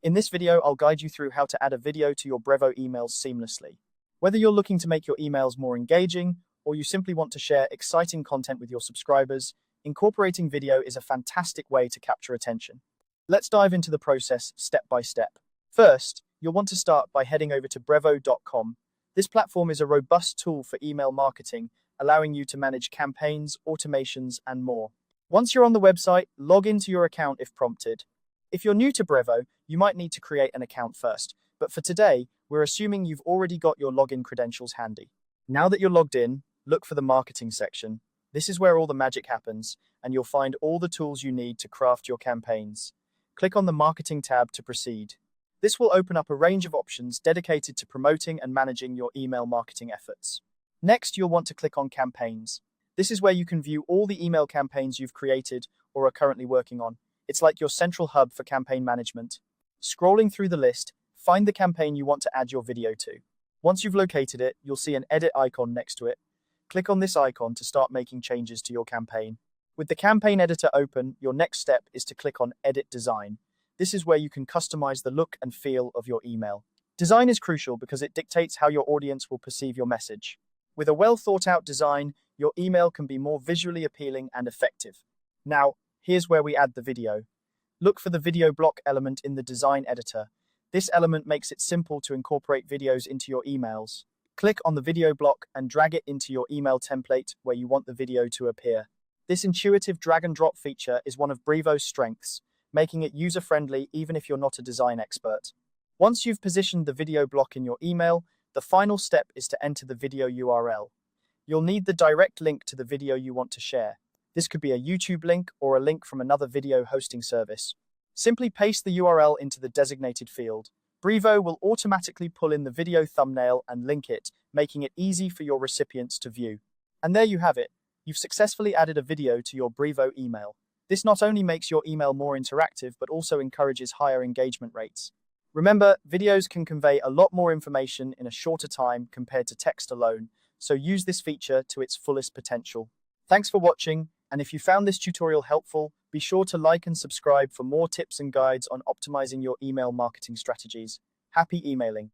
In this video, I'll guide you through how to add a video to your Brevo emails seamlessly. Whether you're looking to make your emails more engaging or you simply want to share exciting content with your subscribers, incorporating video is a fantastic way to capture attention. Let's dive into the process step by step. First, you'll want to start by heading over to brevo.com. This platform is a robust tool for email marketing, allowing you to manage campaigns, automations, and more. Once you're on the website, log into your account if prompted. If you're new to Brevo, you might need to create an account first, but for today, we're assuming you've already got your login credentials handy. Now that you're logged in, look for the marketing section. This is where all the magic happens, and you'll find all the tools you need to craft your campaigns. Click on the marketing tab to proceed. This will open up a range of options dedicated to promoting and managing your email marketing efforts. Next, you'll want to click on campaigns. This is where you can view all the email campaigns you've created or are currently working on. It's like your central hub for campaign management. Scrolling through the list, find the campaign you want to add your video to. Once you've located it, you'll see an edit icon next to it. Click on this icon to start making changes to your campaign. With the campaign editor open, your next step is to click on Edit Design. This is where you can customize the look and feel of your email. Design is crucial because it dictates how your audience will perceive your message. With a well-thought-out design, your email can be more visually appealing and effective. Now, here's where we add the video. Look for the video block element in the design editor. This element makes it simple to incorporate videos into your emails. Click on the video block and drag it into your email template where you want the video to appear. This intuitive drag and drop feature is one of Brevo's strengths, making it user-friendly even if you're not a design expert. Once you've positioned the video block in your email, the final step is to enter the video URL. You'll need the direct link to the video you want to share. This could be a YouTube link or a link from another video hosting service. Simply paste the URL into the designated field. Brevo will automatically pull in the video thumbnail and link it, making it easy for your recipients to view. And there you have it. You've successfully added a video to your Brevo email. This not only makes your email more interactive, but also encourages higher engagement rates. Remember, videos can convey a lot more information in a shorter time compared to text alone, so use this feature to its fullest potential. Thanks for watching, and if you found this tutorial helpful, be sure to like and subscribe for more tips and guides on optimizing your email marketing strategies. Happy emailing!